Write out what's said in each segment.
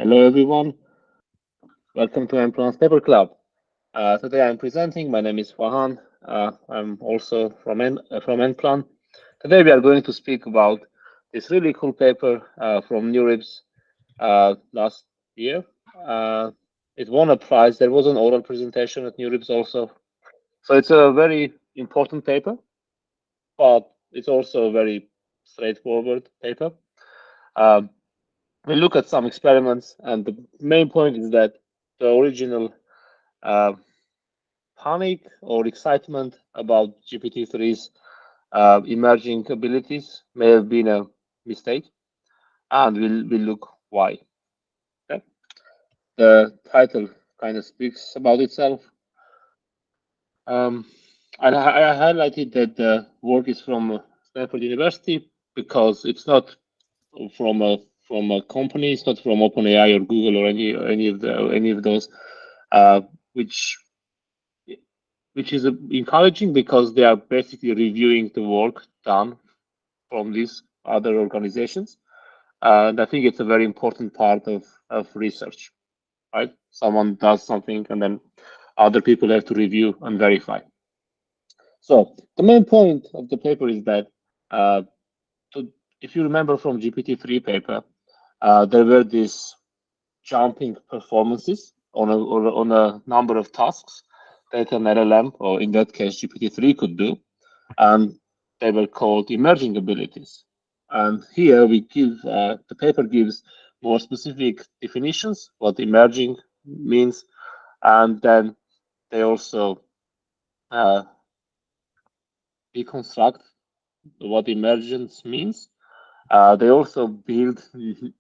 Hello, everyone. Welcome to Emplan's Paper Club. Today I'm presenting. My name is Vahan. I'm also from Emplan. Today we are going to speak about this really cool paper from NeurIPS last year. Uh, it won a prize. There was an oral presentation at NeurIPS also. So it's a very important paper, but it's also a very straightforward paper. Um, we look at some experiments, and the main point is that the original uh, panic or excitement about GPT-3's emerging abilities may have been a mistake, and we'll look why. Okay? The title kind of speaks about itself. Um, I highlighted that the work is from Stanford University because it's not from a company, it's not from OpenAI or Google or any of those, uh, which which is encouraging because they are basically reviewing the work done from these other organizations. And I think it's a very important part of research, right? Someone does something and then other people have to review and verify. So the main point of the paper is that uh, to, if you remember from GPT-3 paper, there were these jumping performances on a number of tasks that an LLM, or in that case GPT-3, could do, and they were called emerging abilities. And here we give the paper gives more specific definitions what emerging means, and then they also uh, deconstruct what emergence means. They also build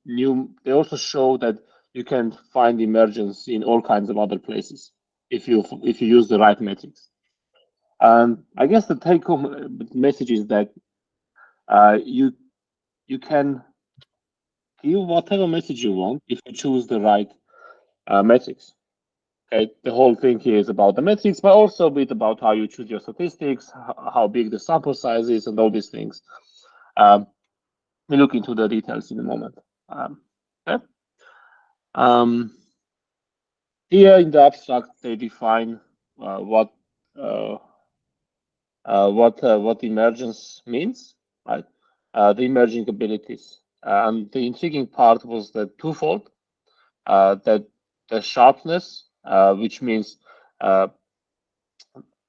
new. They also show that you can find emergence in all kinds of other places if you use the right metrics. And I guess the take-home message is that you can give whatever message you want if you choose the right metrics. Okay, the whole thing here is about the metrics, but also a bit about how you choose your statistics, how big the sample size is, and all these things. Um, we'll look into the details in a moment. Okay. Um, Here in the abstract, they define uh, what uh, what emergence means, right? The emerging abilities, and the intriguing part was the twofold. That the sharpness, which means uh,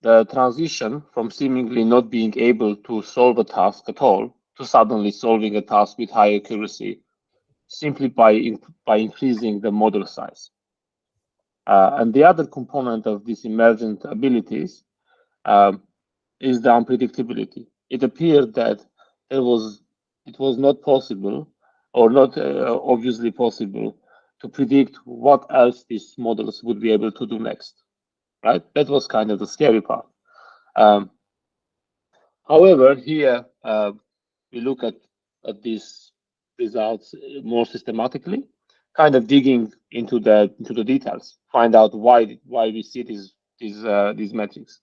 the transition from seemingly not being able to solve a task at all to suddenly solving a task with high accuracy, simply by increasing the model size. And the other component of these emergent abilities um, is the unpredictability. It appeared that it was not possible or not obviously possible to predict what else these models would be able to do next. Right? That was kind of the scary part. Um, However, here we look at these results more systematically, kind of digging into the details, find out why we see these metrics.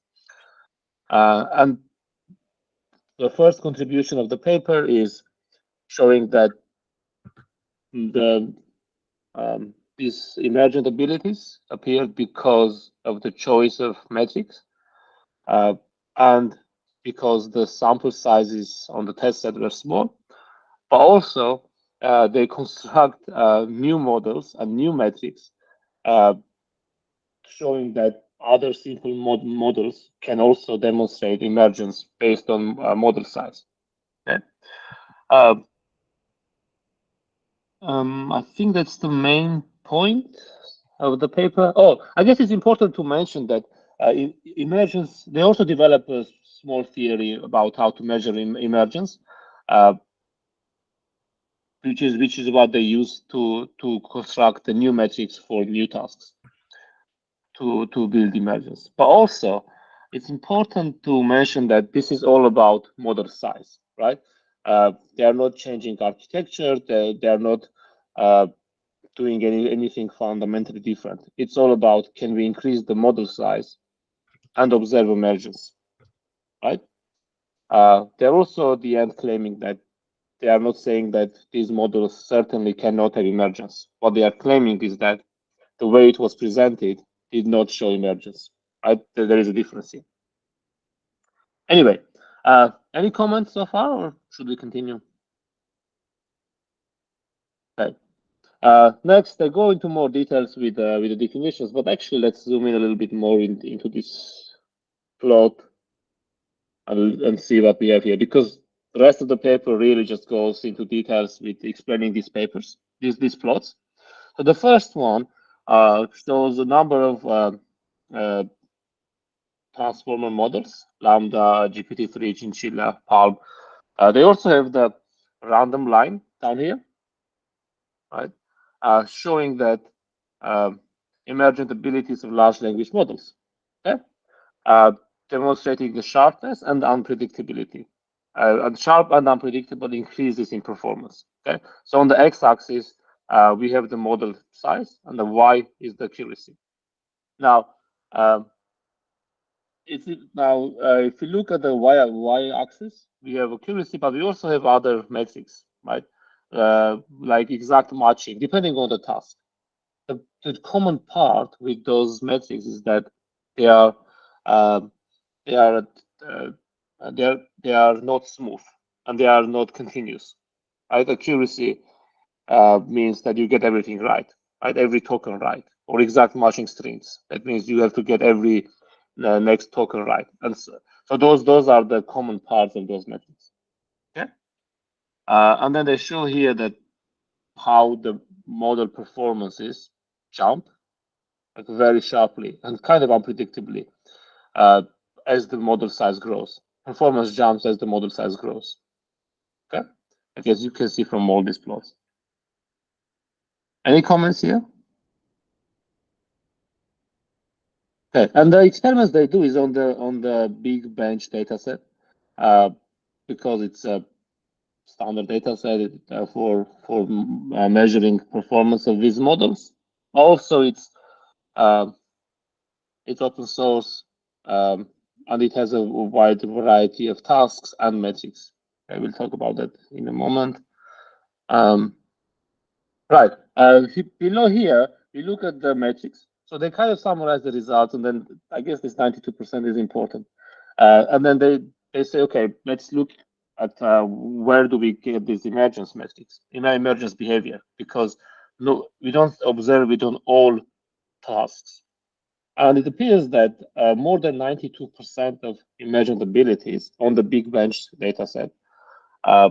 And the first contribution of the paper is showing that the these emergent abilities appeared because of the choice of metrics uh, and because the sample sizes on the test set were small, but also they construct new models and new metrics uh, showing that other simple models can also demonstrate emergence based on model size. Okay. Uh, I think that's the main point of the paper. Oh, I guess it's important to mention that emergence, they also develop a small theory about how to measure emergence, uh, which is what they use to construct the new metrics for new tasks to build emergence. But also, it's important to mention that this is all about model size, right? They are not changing architecture. They are not doing anything fundamentally different. It's all about can we increase the model size and observe emergence, right? They're also at the end claiming that they are not saying that these models certainly cannot have emergence. What they are claiming is that the way it was presented did not show emergence. Right? There is a difference here. Anyway, any comments so far, or should we continue? Okay. Next, I go into more details with the definitions, but actually, let's zoom in a little bit more into this plot and see what we have here, because the rest of the paper really just goes into details with explaining these papers, these plots. So the first one shows a number of uh, transformer models: Lambda, GPT-3, Chinchilla, Palm. They also have the random line down here, right? Showing that emergent abilities of large language models, okay? Demonstrating the sharpness and unpredictability. And sharp and unpredictable increases in performance. Okay, so on the x-axis, we have the model size, and the y is the accuracy. Now, if you look at the y-axis, we have accuracy, but we also have other metrics, right? Like exact matching, depending on the task. The common part with those metrics is that they are um, they are uh, they are not smooth and they are not continuous. Right? Accuracy means that you get everything right, every token right, or exact matching strings. That means you have to get every next token right, and so those are the common parts of those metrics. Okay, and then they show here that how the model performances jump like very sharply and kind of unpredictably as the model size grows. Performance jumps as the model size grows. Okay, I guess you can see from all these plots. Any comments here? Okay, and the experiments they do is on the big bench data set, because it's a standard data set for measuring performance of these models. Also, it's open source, and it has a wide variety of tasks and metrics. I will talk about that in a moment. Right. Below here, we look at the metrics. So they kind of summarize the results, and then I guess this 92% is important. And then they say, okay, let's look at where do we get these emergence metrics, emergence behavior, because no, we don't observe it on all tasks. And it appears that more than 92% of emergent abilities on the big bench dataset uh,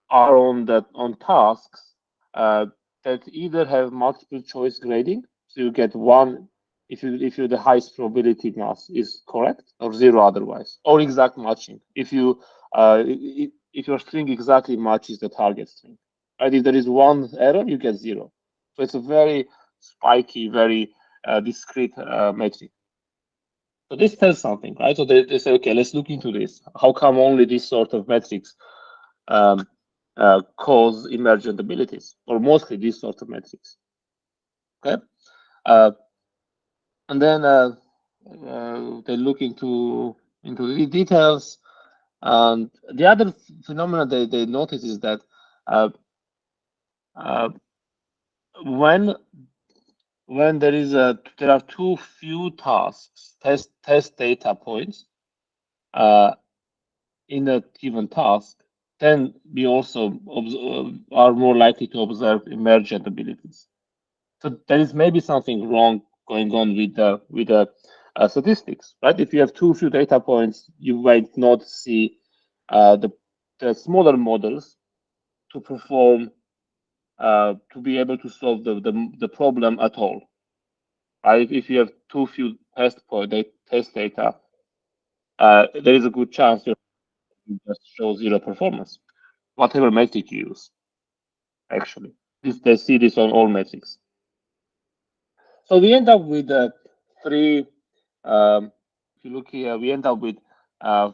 are on tasks uh, that either have multiple choice grading, so you get one if you the highest probability mass is correct, or zero otherwise, or exact matching if if your string exactly matches the target string. Right? If there is one error, you get zero. So it's a very spiky, very discrete metric. So this tells something, right? So they say, okay, let's look into this. How come only this sort of metrics um, cause emergent abilities, or mostly these sort of metrics? Okay, and then they look into the details. And the other phenomenon they notice is that uh, uh, when there are too few tasks, test data points in a given task, then we also are more likely to observe emergent abilities. So there is maybe something wrong going on with the statistics, right? If you have too few data points, you might not see the smaller models to perform to be able to solve the problem at all. Right? If you have too few test data, there is a good chance you just show zero performance, whatever metric you use. Actually, they see this on all metrics. So we end up with three. If you look here, we end up with uh,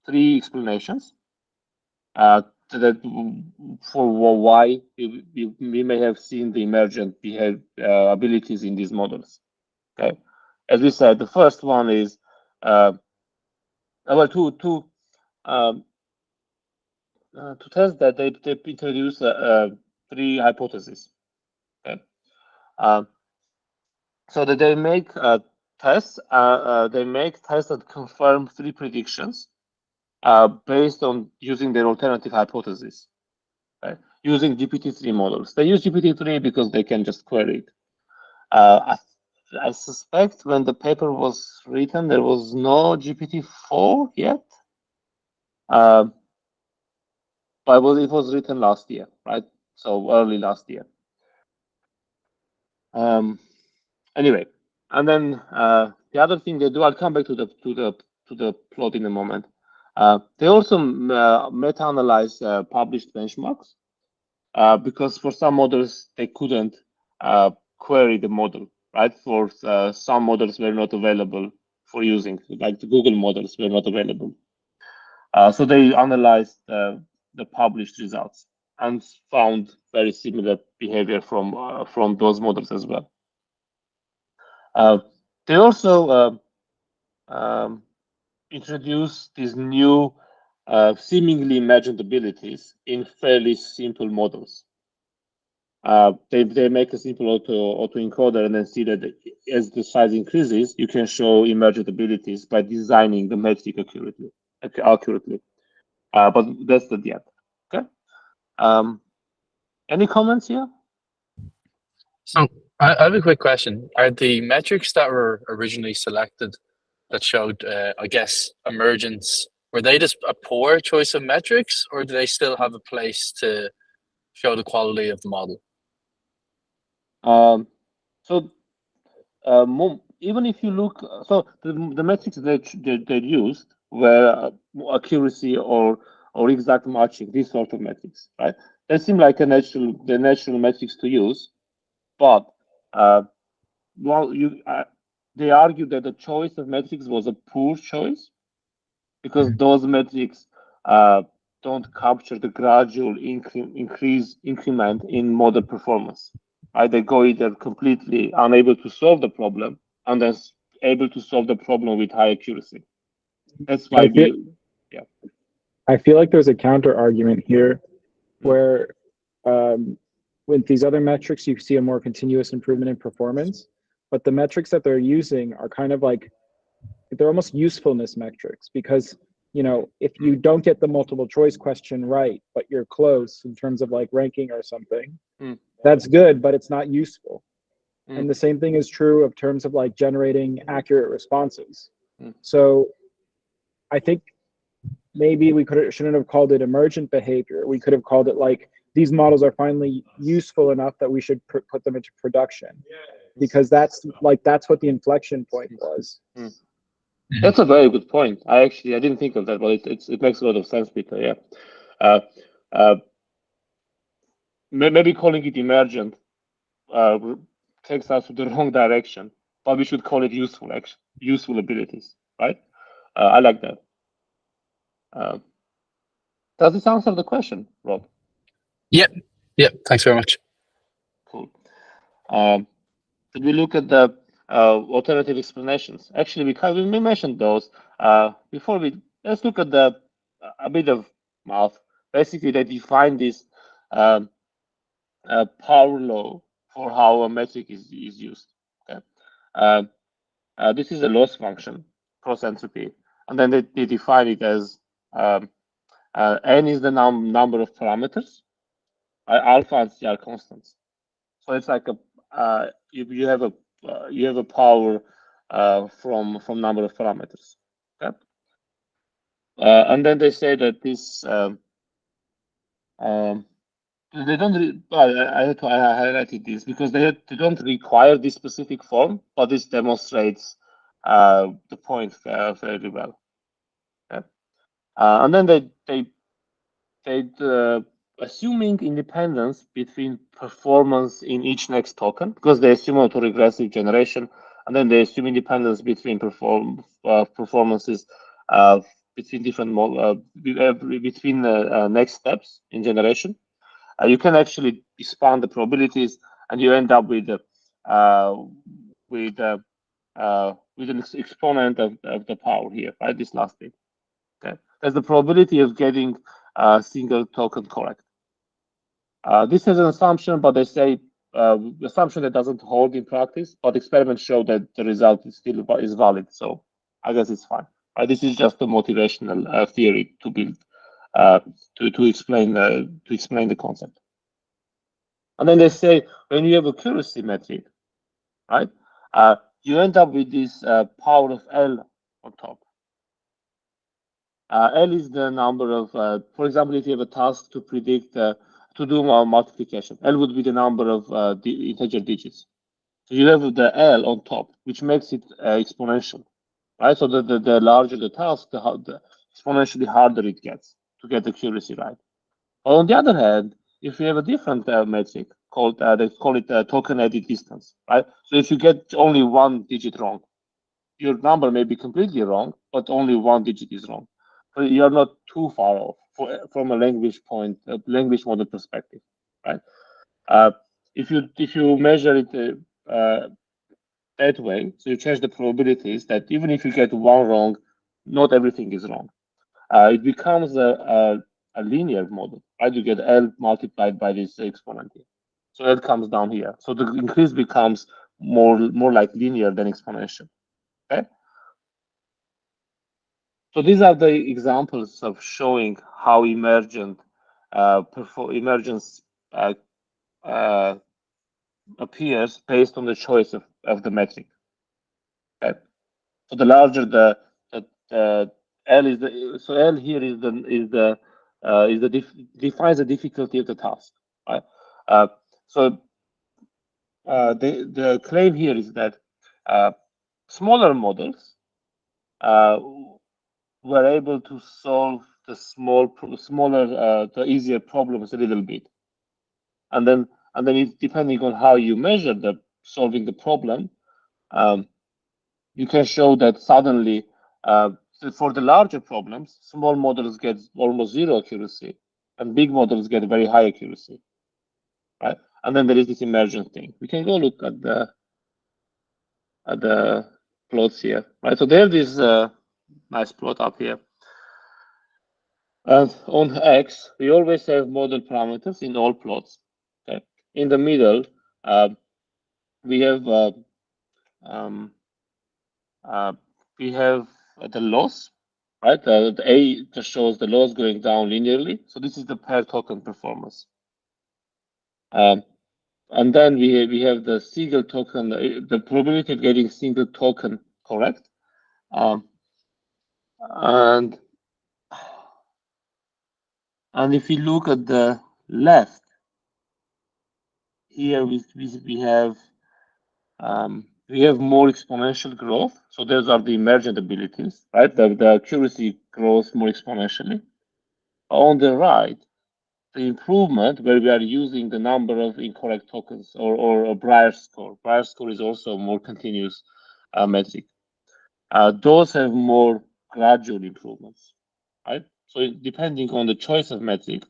three explanations that for why we may have seen the emergent abilities in these models. Okay, as we said, the first one is well, two um, to test that, they introduce three hypotheses. Okay. So that they make tests. They make tests that confirm three predictions based on using their alternative hypothesis. Right? Using GPT-3 models. They use GPT-3 because they can just query it. I suspect when the paper was written, there was no GPT-4 yet. But it was written last year, right? So early last year. Anyway, and then the other thing they do, I'll come back to the plot in a moment. They also meta-analyze published benchmarks because for some models they couldn't query the model, right? For some models were not available for using, like the Google models were not available. So they analyzed the published results and found very similar behavior from those models as well. They also introduced these new seemingly imagined abilities in fairly simple models. They make a simple autoencoder and then see that as the size increases, you can show emergent abilities by designing the metric accurately. But that's not yet. Okay. Any comments here? So I have a quick question. Are the metrics that were originally selected that showed, I guess, emergence, were they just a poor choice of metrics, or do they still have a place to show the quality of the model? So even if you look, so the metrics they used were accuracy or exact matching, these sort of metrics, right? They seem like the natural metrics to use, but well, they argue that the choice of metrics was a poor choice because those metrics don't capture the gradual increment in model performance. Right? They go either completely unable to solve the problem and then able to solve the problem with high accuracy. That's why I feel like there's a counter argument here where with these other metrics, you see a more continuous improvement in performance, but the metrics that they're using are kind of like, they're almost usefulness metrics because, you know, if you don't get the multiple choice question right, but you're close in terms of like ranking or something, that's good, but it's not useful. And the same thing is true of terms of like generating accurate responses. So I think maybe we shouldn't have called it emergent behavior. We could have called it like, these models are finally useful enough that we should put them into production, because that's what the inflection point was. That's a very good point. I didn't think of that, but it makes a lot of sense, Peter. Yeah. Maybe calling it emergent takes us to the wrong direction, but we should call it useful abilities, right? I like that. Does this answer the question, Rob? Yep. Thanks very much. Cool. Did we look at the alternative explanations? Actually, we mentioned those before. Let's look at a bit of math. Basically, they define this power law for how a metric is used. Okay. This is a loss function, cross entropy, and then they define it as n is the number of parameters, alpha and c are constants. So it's like you have a power from number of parameters. Okay? And then they say that this they don't. I highlighted this because they don't require this specific form, but this demonstrates the point fairly well. Okay? And then they assuming independence between performance in each next token, because they assume autoregressive generation, and then they assume independence between performances between different between next steps in generation. You can actually expand the probabilities, and you end up with an exponent of the power here, right? This last bit. Okay, there's the probability of getting single token correct. This is an assumption, but they say assumption that doesn't hold in practice, but experiments show that the result is still valid. So I guess it's fine. This is just a motivational theory to build to explain the concept. And then they say when you have accuracy metric, right? You end up with this power of L on top. L is the number of, for example, if you have a task to predict, to do multiplication, L would be the number of the integer digits. So you have the L on top, which makes it exponential, right? So the larger the task, the exponentially harder it gets to get the accuracy right. But on the other hand, if you have a different metric called, they call it token edit distance, right? So if you get only one digit wrong, your number may be completely wrong, but only one digit is wrong. So you're not too far off from a language model perspective, right? If you measure it that way, so you change the probabilities that even if you get one wrong, not everything is wrong. It becomes a linear model, right? You get L multiplied by this exponent here. So L comes down here. So the increase becomes more like linear than exponential. Okay. So these are the examples of showing how emergence appears based on the choice of the metric. Okay. So the larger the L is L here defines the difficulty of the task. Right. The claim here is that smaller models were able to solve the the easier problems a little bit, and then it's depending on how you measure the solving the problem, you can show that suddenly so for the larger problems, small models get almost zero accuracy, and big models get very high accuracy, right? And then there is this emergent thing. We can go look at the plots here, right? So there's this nice plot up here. And on X, we always have model parameters in all plots. Okay. In the middle, we have the loss, right? The A just shows the loss going down linearly. So this is the per token performance. And then we have the single token, the probability of getting single token correct. And if you look at the left, here we have more exponential growth. So those are the emergent abilities, right? The accuracy grows more exponentially. On the right, the improvement where we are using the number of incorrect tokens or a Brier score. Brier score is also a more continuous metric. Those have more gradual improvements, right? So depending on the choice of metric,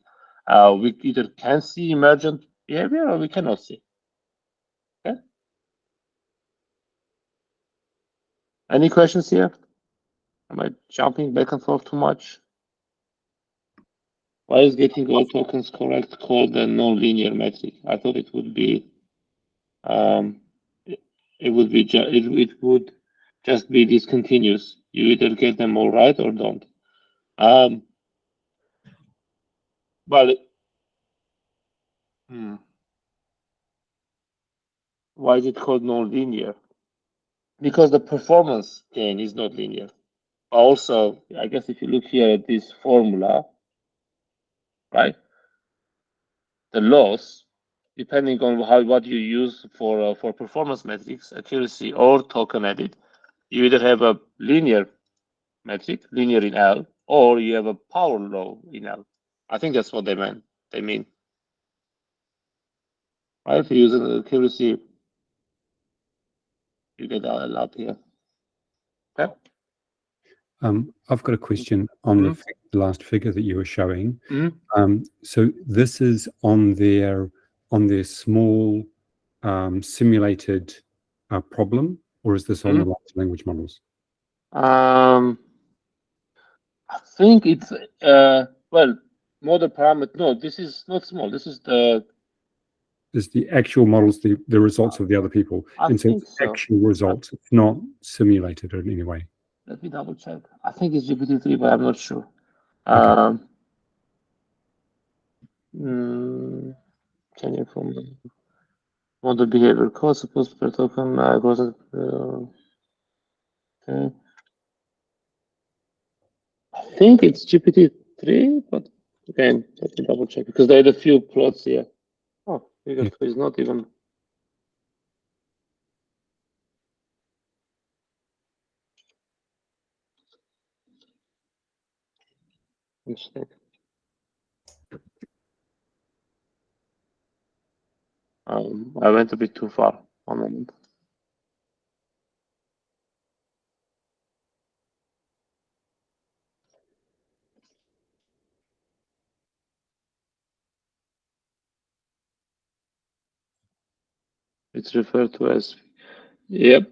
we either can see emergent behavior or we cannot see. Okay. Any questions here? Am I jumping back and forth too much? Why is getting all tokens correct called a non-linear metric? I thought it would be it would just be discontinuous. You either get them all right or don't. But why is it called non-linear? Because the performance gain is not linear. Also, I guess if you look here at this formula, right, the loss, depending on what you use for performance metrics, accuracy or token edit, you either have a linear metric, linear in L, or you have a power law in L. I think that's what they mean. Right? If you use an accuracy, you get L up here. Okay. I've got a question on the last figure that you were showing. So this is on their small simulated problem, or is this on the large language models? I think it's well, model parameter. No, this is not small. This is the actual models, the results of the other people. I and so think it's so. actual results. It's not simulated in any way. Let me double check. I think it's GPT-3, but I'm not sure. Okay. Changing from model behavior code supposed per token. Okay. I think it's GPT-3, but again, let me double check because there are a few plots here. Oh, figure 2 is not even. Mistake. I went a bit too far. One moment. It's referred to as. Yep.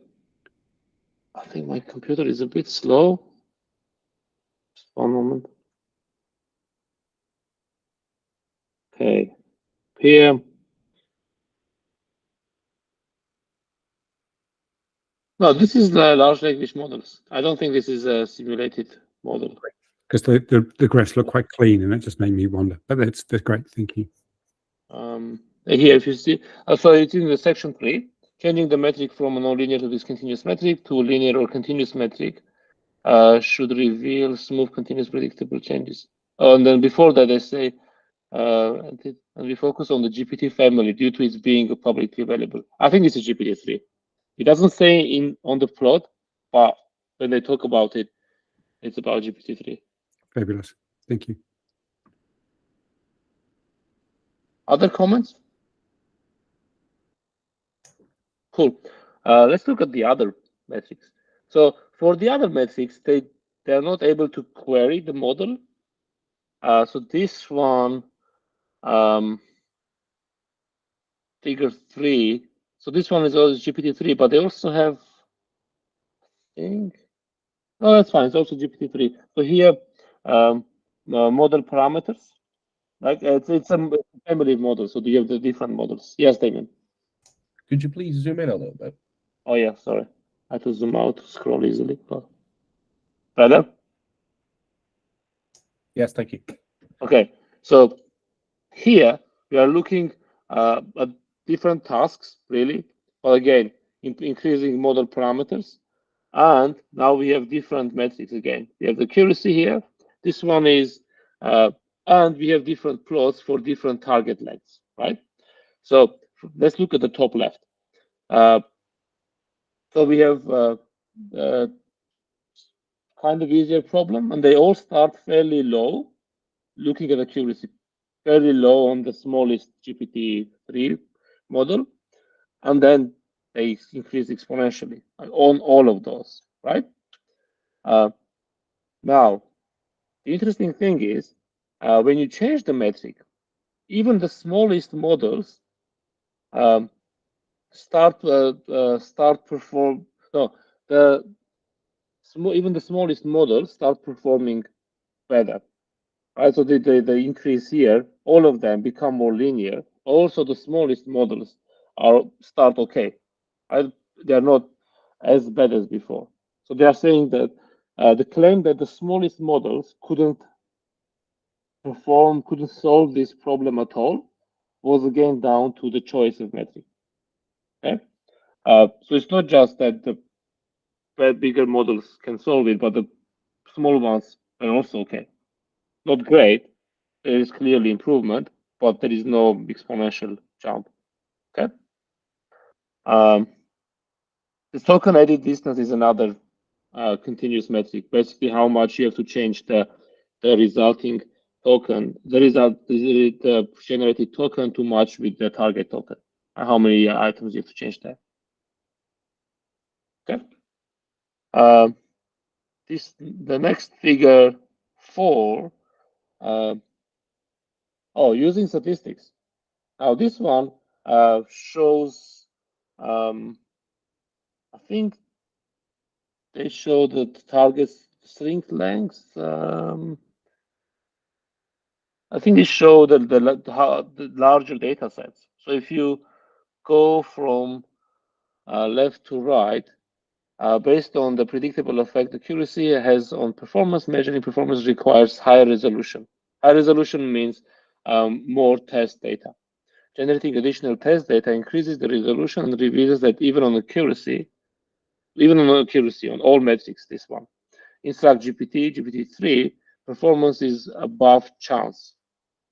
I think my computer is a bit slow. Just one moment. Okay. Here. No, this is the large language models. I don't think this is a simulated model. Because the graphs look quite clean, and that just made me wonder. But that's great. Thank you. Here, if you see, so it's in the section 3, changing the metric from a non-linear to discontinuous metric to a linear or continuous metric should reveal smooth, continuous, predictable changes. And then before that, they say, and we focus on the GPT family due to its being publicly available. I think it's a GPT-3. It doesn't say on the plot, but when they talk about it, it's about GPT-3. Fabulous. Thank you. Other comments? Cool. Let's look at the other metrics. So for the other metrics, they're not able to query the model. So this one, figure 3. So this one is also GPT-3, but they also have, I think, no, that's fine. It's also GPT-3. So here, model parameters, like it's a family model. So you have the different models. Yes, Damien. Could you please zoom in a little bit? Oh yeah, sorry. I had to zoom out to scroll easily. But better? Yes, thank you. Okay, so here we are looking at different tasks, really. But again, increasing model parameters. And now we have different metrics again. We have the accuracy here. This one is, and we have different plots for different target lengths, right? So let's look at the top left. So we have kind of easier problem, and they all start fairly low, looking at accuracy, fairly low on the smallest GPT-3 model, and then they increase exponentially on all of those, right? Now, the interesting thing is, when you change the metric, even the smallest models start perform. No, even the smallest models start performing better. Right, so the increase here, all of them become more linear. Also, the smallest models start okay. They are not as bad as before. So they are saying that the claim that the smallest models couldn't solve this problem at all was again down to the choice of metric. Okay, so it's not just that the bigger models can solve it, but the small ones are also okay. Not great. There is clearly improvement, but there is no exponential jump. Okay. The token edit distance is another continuous metric. Basically, how much you have to change the resulting token, the generated token to match with the target token. How many items you have to change there. Okay. The next figure 4. Using statistics. Now this one shows. I think they show the target string length. I think they show the larger data sets. So if you go from left to right, based on the predictable effect accuracy has on performance, measuring performance requires higher resolution. High resolution means more test data. Generating additional test data increases the resolution and reveals that even on accuracy, on all metrics, this one, Instruct GPT, GPT-3, performance is above chance.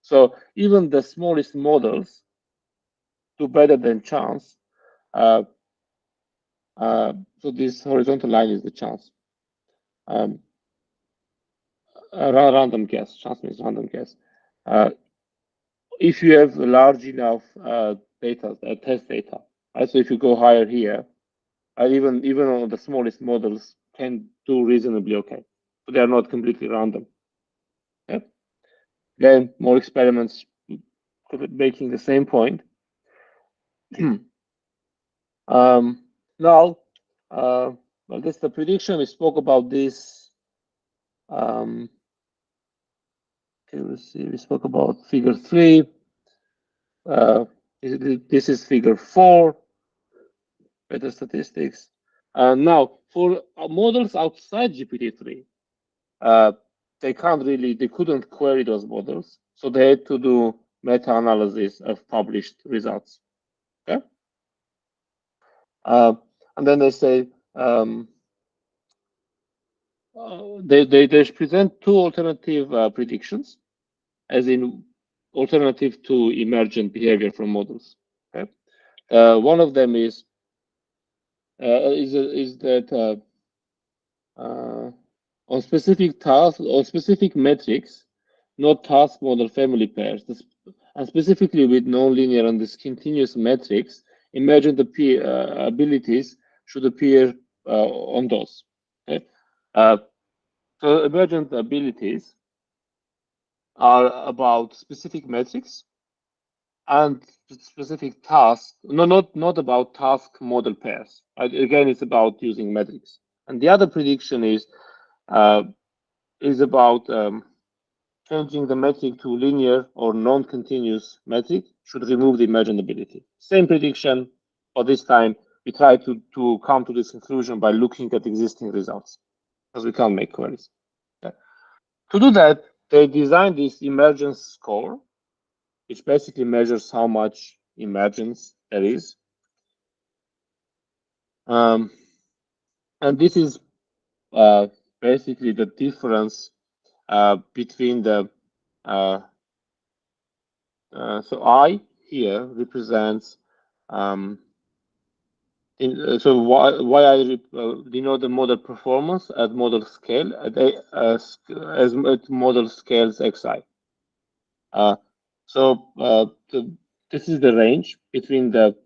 So even the smallest models do better than chance. So this horizontal line is the chance. Random guess. Chance means random guess. If you have large enough data, test data, right? So if you go higher here, even on the smallest models can do reasonably okay. So they are not completely random. Okay? Then more experiments making the same point. Now, well, that's the prediction. We spoke about this. Okay, let's see. We spoke about figure 3. This is figure 4. Better statistics. Now, for models outside GPT-3, they couldn't query those models, so they had to do meta-analysis of published results. Okay, and then they say they present two alternative predictions, as in alternative to emergent behavior from models. Okay, one of them is that on specific tasks or specific metrics, not task model family pairs, and specifically with nonlinear and discontinuous metrics, emergent abilities should appear on those. Okay? So emergent abilities are about specific metrics and specific tasks. No, not about task model pairs. Again, it's about using metrics. And the other prediction is about changing the metric to linear or non-continuous metric should remove the emergent ability. Same prediction, but this time we try to come to this conclusion by looking at existing results, because we can't make queries. Okay. To do that, they designed this emergence score, which basically measures how much emergence there is. And this is basically the difference between the so I here represents so why I denote the model performance at model scale as model scales xi. This is the range between the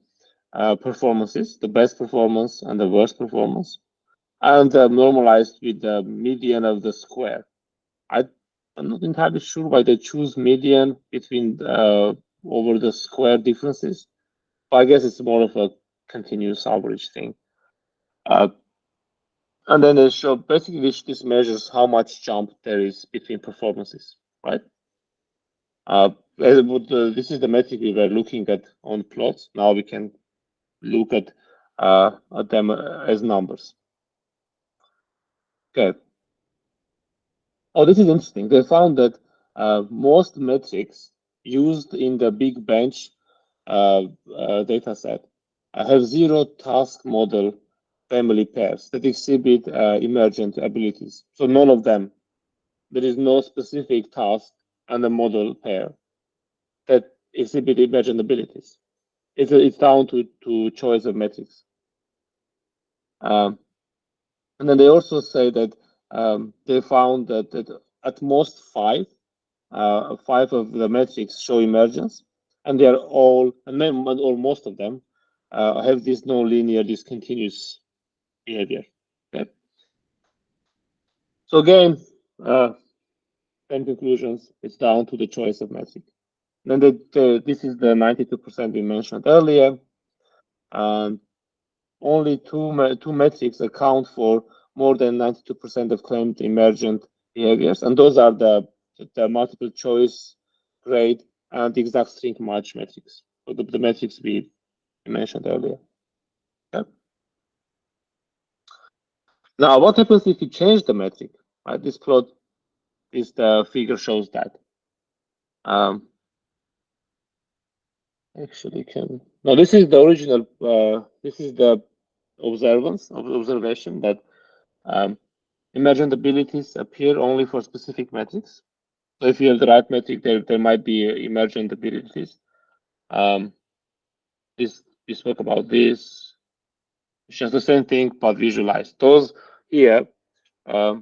performances, the best performance and the worst performance, and normalized with the median of the square. I'm not entirely sure why they choose median between over the square differences, but I guess it's more of a continuous average thing. And then they show basically this measures how much jump there is between performances, right? This is the metric we were looking at on plots. Now we can look at them as numbers. Okay. Oh, this is interesting. They found that most metrics used in the big bench data set have zero task model family pairs that exhibit emergent abilities. So none of them. There is no specific task and a model pair that exhibit emergent abilities. It's down to choice of metrics. And then they also say that they found that at most five of the metrics show emergence, and they are all, or most of them, have this nonlinear discontinuous behavior. Okay. So again, 10 conclusions. It's down to the choice of metric. Then this is the 92% we mentioned earlier. Only two metrics account for more than 92% of claimed emergent behaviors, and those are the multiple choice grade, and the exact string match metrics. So the metrics we mentioned earlier. Okay. Now, what happens if you change the metric? Right, this plot, the figure shows that. Actually, can no. This is the original. This is the observation that emergent abilities appear only for specific metrics. So if you have the right metric, there might be emergent abilities. We spoke about this. It's just the same thing, but visualized. Those here are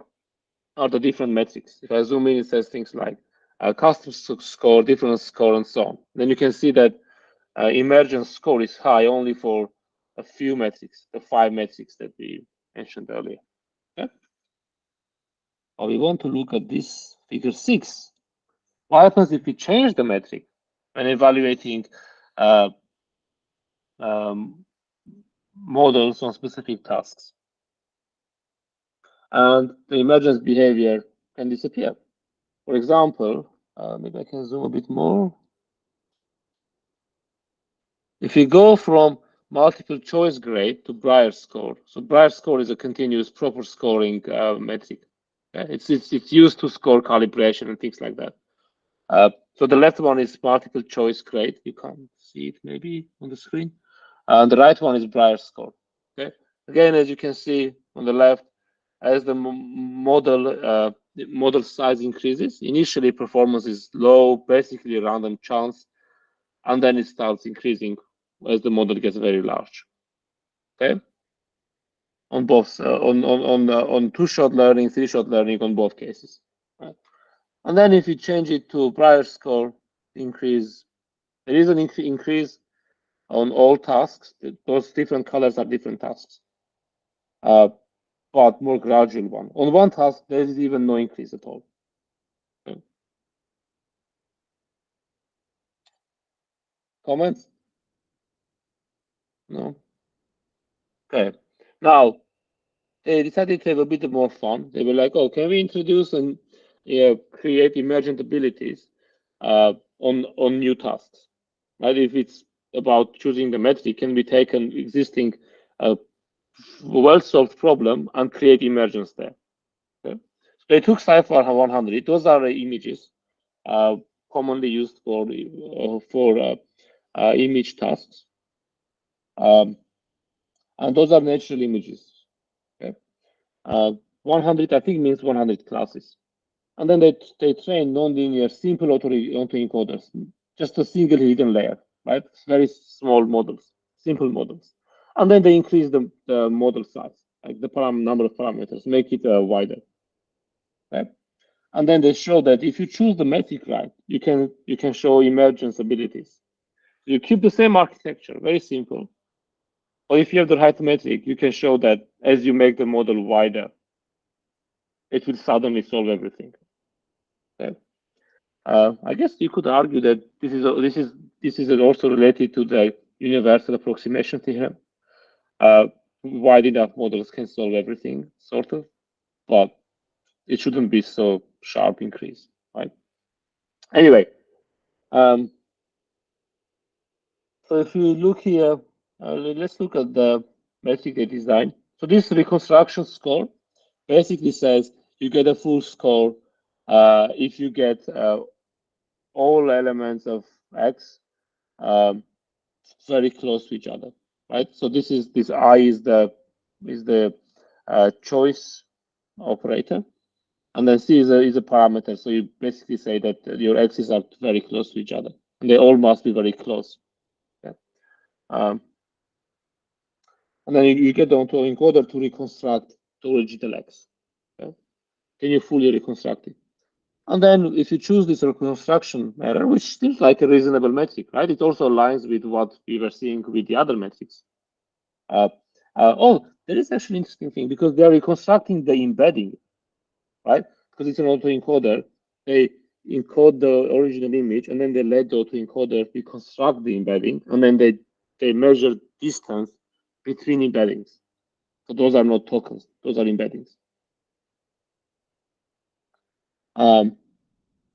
the different metrics. If I zoom in, it says things like custom score, difference score, and so on. Then you can see that emergent score is high only for a few metrics, the 5 metrics that we mentioned earlier. Okay? Now we want to look at this figure 6. What happens if we change the metric when evaluating models on specific tasks? And the emergent behavior can disappear. For example, maybe I can zoom a bit more. If you go from multiple choice grade to Brier score, so Brier score is a continuous proper scoring metric. It's used to score calibration and things like that. So the left one is multiple choice grade. You can't see it maybe on the screen. And the right one is Brier score. Okay. Again, as you can see on the left, as the model size increases, initially performance is low, basically random chance, and then it starts increasing as the model gets very large. Okay. On both, on 2-shot learning, 3-shot learning, on both cases. Right? And then if you change it to Brier score, increase, there is an increase on all tasks. Those different colors are different tasks, but more gradual one. On one task, there is even no increase at all. Okay. Comments? No? Okay. Now, they decided to have a bit more fun. They were like, oh, can we introduce and create emergent abilities on new tasks? Right? If it's about choosing the metric, can we take an existing well-solved problem and create emergence there? Okay. So they took Cypher 100. Those are images commonly used for image tasks. And those are natural images. Okay. 100, I think, means 100 classes. And then they train nonlinear simple autoencoders, just a single hidden layer, right? It's very small models, simple models. And then they increase the model size, like the number of parameters, make it wider. Okay? And then they show that if you choose the metric right, you can show emergence abilities. You keep the same architecture, very simple. Or if you have the right metric, you can show that as you make the model wider, it will suddenly solve everything. Okay. I guess you could argue that this is also related to the universal approximation theorem. Wide enough models can solve everything, sort of, but it shouldn't be so sharp increase, right? Anyway, so if you look here, let's look at the metric they designed. So this reconstruction score basically says you get a full score if you get all elements of X very close to each other, right? So this I is the choice operator, and then C is a parameter. So you basically say that your X's are very close to each other, and they all must be very close. Okay? And then you get the autoencoder to reconstruct the original X. Okay? Can you fully reconstruct it? And then if you choose this reconstruction error, which seems like a reasonable metric, right? It also aligns with what we were seeing with the other metrics. Oh, there is actually an interesting thing because they are reconstructing the embedding, right? Because it's an autoencoder. They encode the original image and then they let the autoencoder reconstruct the embedding, and then they measure distance between embeddings. So those are not tokens, those are embeddings.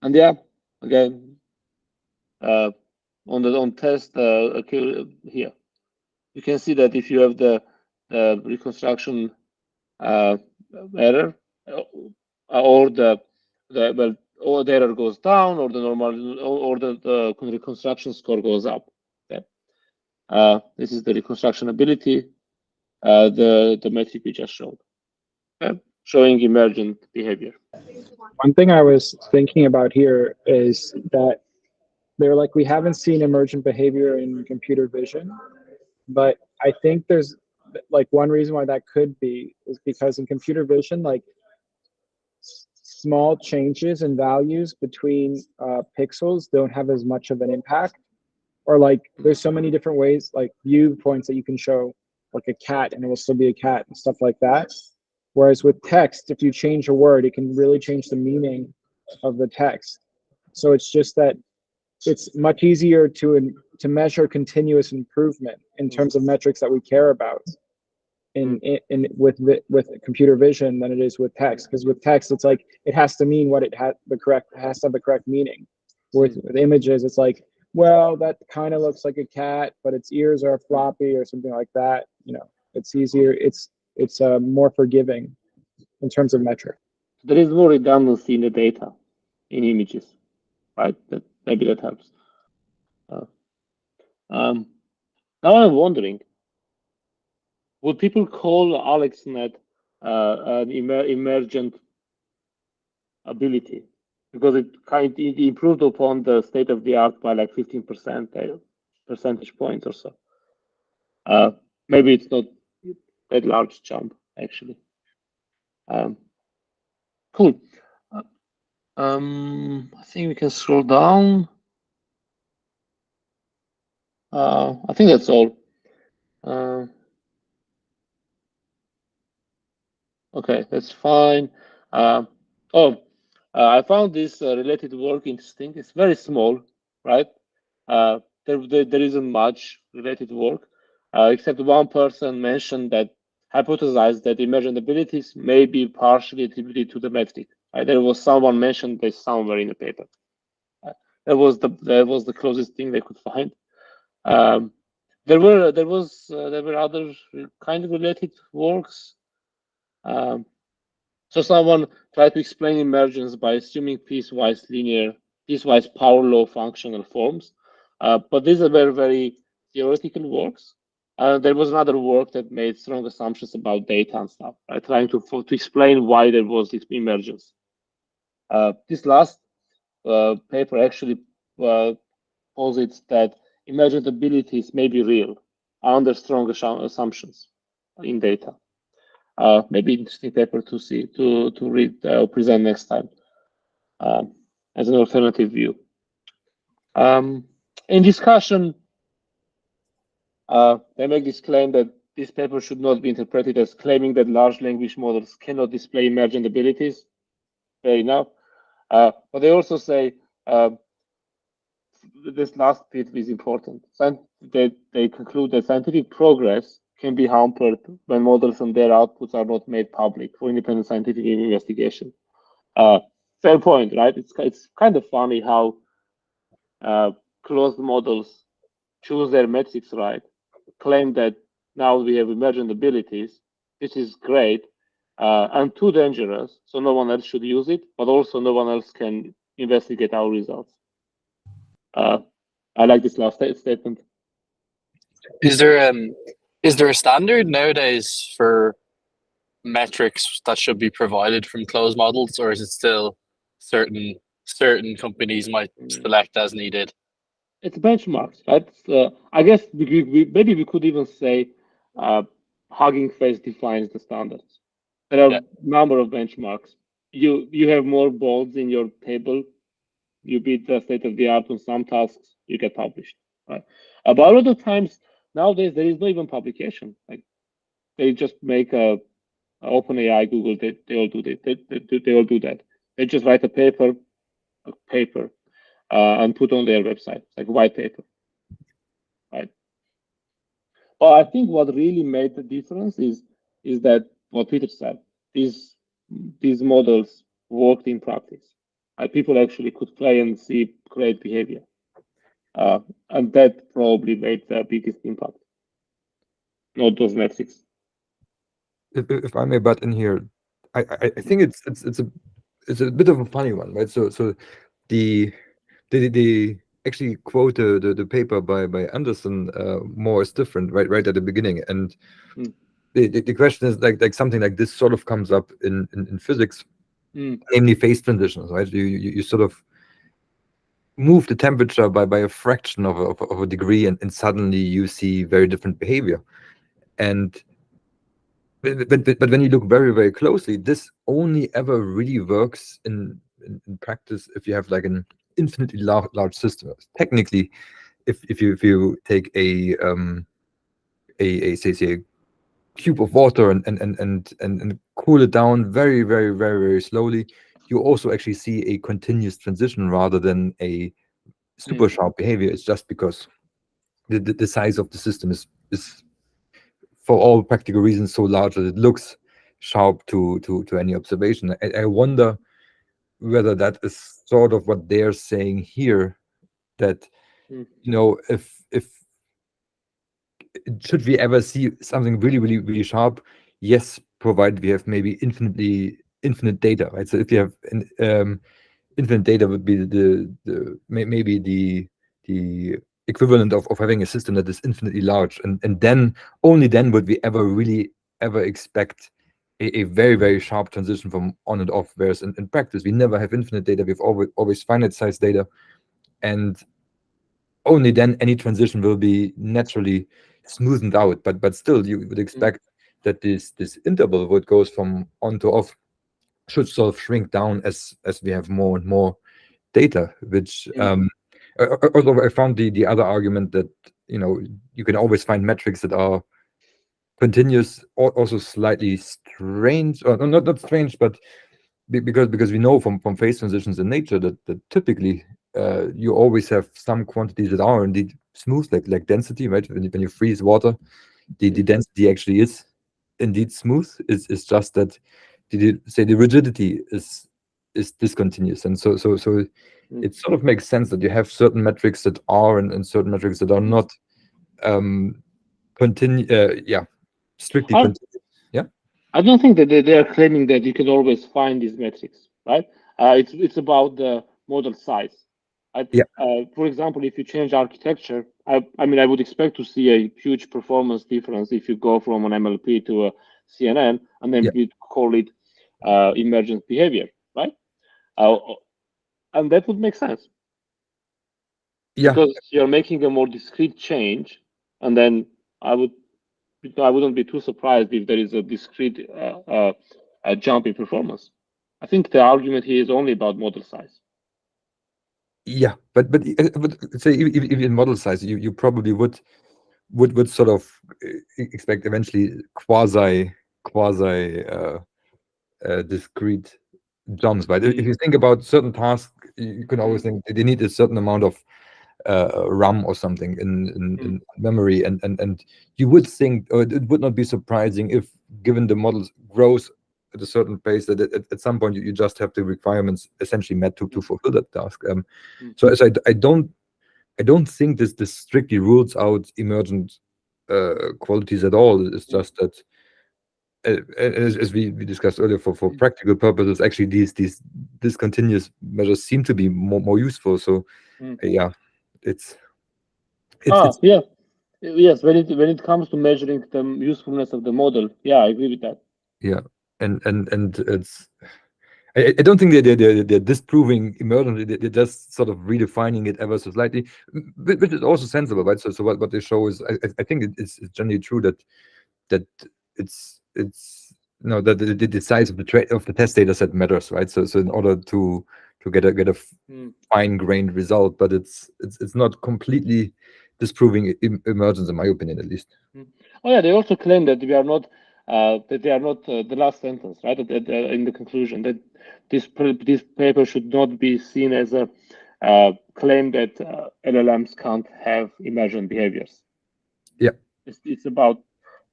And yeah, again, on test here. You can see that if you have the reconstruction error, or the error goes down, or the normal, or the reconstruction score goes up. Okay. This is the reconstruction ability, the metric we just showed, okay, showing emergent behavior. One thing I was thinking about here is that they're like, we haven't seen emergent behavior in computer vision, but I think there's like one reason why that could be is because in computer vision, like small changes in values between pixels don't have as much of an impact, or like there's so many different ways, like viewpoints that you can show like a cat and it will still be a cat and stuff like that. Whereas with text, if you change a word, it can really change the meaning of the text. So it's just that it's much easier to measure continuous improvement in terms of metrics that we care about with computer vision than it is with text. Because with text, it's like it has to mean what it has has to have the correct meaning. With images, it's like, well, that kind of looks like a cat, but its ears are floppy or something like that. You know, it's easier. It's more forgiving in terms of metric. There is more redundancy in the data in images, right? Maybe that helps. Now I'm wondering, would people call AlexNet an emergent ability because it improved upon the state of the art by like 15% percentage points or so? Maybe it's not that large jump actually. Cool. I think we can scroll down. I think that's all. Okay, that's fine. I found this related work interesting. It's very small, right? There isn't much related work, except one person mentioned that hypothesized that emergent abilities may be partially attributed to the metric. There was someone mentioned this somewhere in the paper. That was the closest thing they could find. There were other kind of related works. So someone tried to explain emergence by assuming piecewise power law functional forms, but these are very, very theoretical works. There was another work that made strong assumptions about data and stuff, right? Trying to explain why there was this emergence. This last paper actually posits that emergent abilities may be real under strong assumptions in data. Maybe interesting paper to read or present next time as an alternative view. In discussion, they make this claim that this paper should not be interpreted as claiming that large language models cannot display emergent abilities. Fair enough. But they also say this last bit is important. They conclude that scientific progress can be hampered when models and their outputs are not made public for independent scientific investigation. Fair point, right? It's kind of funny how closed models choose their metrics right, claim that now we have emergent abilities, which is great, and too dangerous, so no one else should use it, but also no one else can investigate our results. I like this last statement. Is there a standard nowadays for metrics that should be provided from closed models, or is it still certain companies might select as needed? It's benchmarks, right? I guess maybe we could even say Hugging Face defines the standards. There are a number of benchmarks. You have more bolts in your table, you beat the state of the art on some tasks, you get published, right? But a lot of times nowadays there is no even publication. Like they just make a OpenAI, Google, they all do that. They all do that. They just write a paper, and put on their website, like a white paper, right? But I think what really made the difference is that what Peter said, these models worked in practice. People actually could play and see great behavior. And that probably made the biggest impact, not those metrics. If I may butt in here, I think it's a bit of a funny one, right? So the actually quote the paper by Anderson more is different, right at the beginning, and the question is like something like this sort of comes up in physics, namely phase transitions, right? You sort of move the temperature by a fraction of a degree, and suddenly you see very different behavior. And but when you look very, very closely, this only ever really works in practice if you have like an infinitely large system. Technically, if you take a say a cube of water and cool it down very, very, very, very slowly, you also actually see a continuous transition rather than a super sharp behavior. It's just because the size of the system is for all practical reasons so large that it looks sharp to any observation. I wonder whether that is sort of what they're saying here, that if should we ever see something really, really, really sharp? Yes, provided we have maybe infinite data, right? So if you have infinite data, would be maybe the equivalent of having a system that is infinitely large, and then only then would we ever really ever expect a very, very sharp transition from on and off. Whereas in practice we never have infinite data, we've always finite size data, and only then any transition will be naturally smoothened out. But still you would expect that this interval, what goes from on to off, should sort of shrink down as we have more and more data, which although I found the other argument that you can always find metrics that are continuous, also slightly strange, or not strange, but because we know from phase transitions in nature that typically you always have some quantities that are indeed smooth, like density, right? When you freeze water, the density actually is indeed smooth. It's just that the rigidity is discontinuous, and so it sort of makes sense that you have certain metrics that are and certain metrics that are not strictly continuous. Yeah, I don't think that they are claiming that you can always find these metrics, right? It's about the model size. For example, if you change architecture, I mean, I would expect to see a huge performance difference if you go from an MLP to a CNN, and then we call it emergent behavior, right? And that would make sense. Because you're making a more discrete change, and then I wouldn't be too surprised if there is a discrete jump in performance. I think the argument here is only about model size. Yeah, but say even in model size, you probably would sort of expect eventually quasi discrete jumps. But if you think about certain tasks, you can always think they need a certain amount of RAM or something in memory, and you would think, or it would not be surprising if, given the model grows at a certain pace, that at some point you just have the requirements essentially met to fulfill that task. So I don't think this strictly rules out emergent qualities at all. It's just that, as we discussed earlier, for practical purposes, actually these discontinuous measures seem to be more useful. So it's yes, when it comes to measuring the usefulness of the model, I agree with that. Yeah, and it's I don't think they're disproving emergent. They're just sort of redefining it ever so slightly, which is also sensible, right? So what they show is, I think it's generally true that it's that the size of the test data set matters, right? So in order to get a fine-grained result, but it's not completely disproving emergence, in my opinion, at least. Oh yeah, they also claim that we are not that they are not the last sentence, right? In the conclusion, that this paper should not be seen as a claim that LLMs can't have emergent behaviors. Yeah, it's about,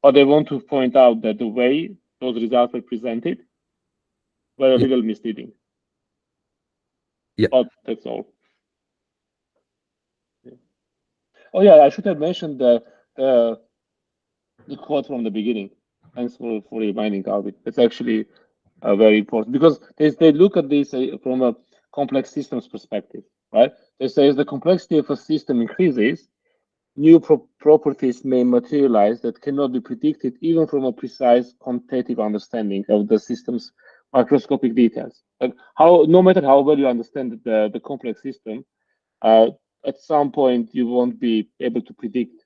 but they want to point out that the way those results were presented were a little misleading. Yeah, but that's all. Oh yeah, I should have mentioned the quote from the beginning. Thanks for reminding, Arvid. It's actually very important because they look at this from a complex systems perspective, right? They say as the complexity of a system increases, new properties may materialize that cannot be predicted even from a precise quantitative understanding of the system's microscopic details. Like no matter how well you understand the complex system, at some point you won't be able to predict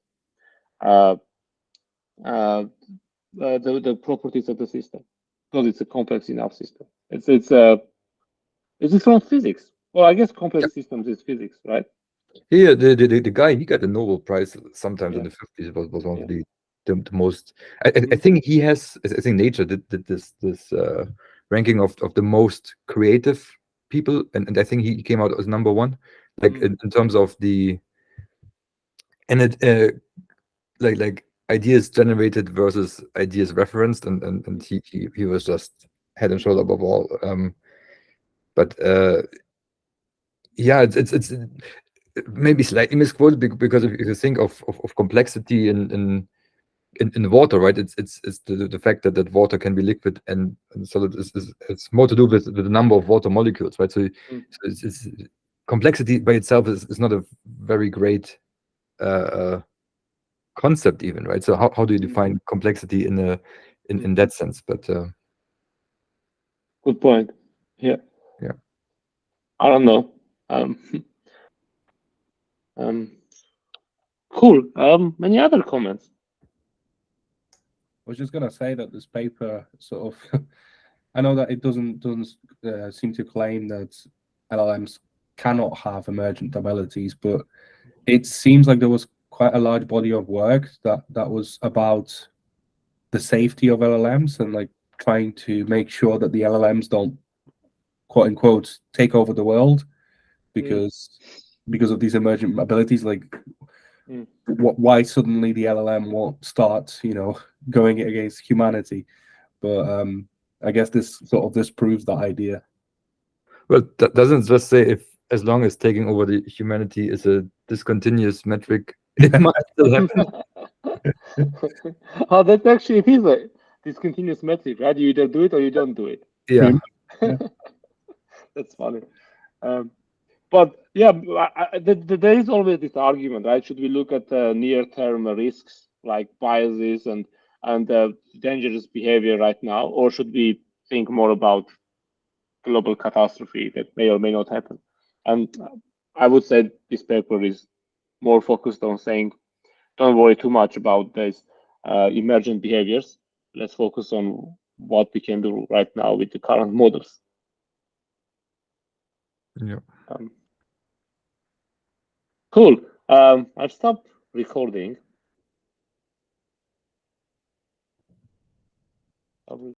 uh, the properties of the system because it's a complex enough system. It's from physics. Well, I guess complex systems is physics, right? Yeah, the guy, he got a Nobel Prize sometimes in Yeah. the 50s. Was one of the most. I think he has. I think Nature did this ranking of the most creative people, and I think he came out as number one, like in terms of the and it like ideas generated versus ideas referenced, and he was just head and shoulder above all. But yeah, it's maybe slightly misquoted because if you think of complexity in water, right? It's the fact that water can be liquid and solid it's more to do with the number of water molecules, right? So, it's complexity by itself is not a very great concept even, right? So how do you define complexity in that sense? But good point. Yeah. I don't know. Cool. Any other comments? I was just gonna say that this paper sort of, I know that it doesn't seem to claim that LLMs cannot have emergent abilities, but it seems like there was quite a large body of work that was about the safety of LLMs and like trying to make sure that the LLMs don't quote unquote take over the world because of these emergent abilities. Like why suddenly the LLM won't start, going against humanity. But I guess this proves that idea. well, that doesn't just say if as long as taking over the humanity is a discontinuous metric, it might still happen. Oh, that's actually it is a discontinuous metric, right? You either do it or you don't do it. Yeah. That's funny. But yeah, there is always this argument, right? Should we look at near-term risks like biases and dangerous behavior right now, or should we think more about global catastrophe that may or may not happen? And I would say this paper is more focused on saying, don't worry too much about these emergent behaviors. Let's focus on what we can do right now with the current models. Yeah. Cool. I've stopped recording.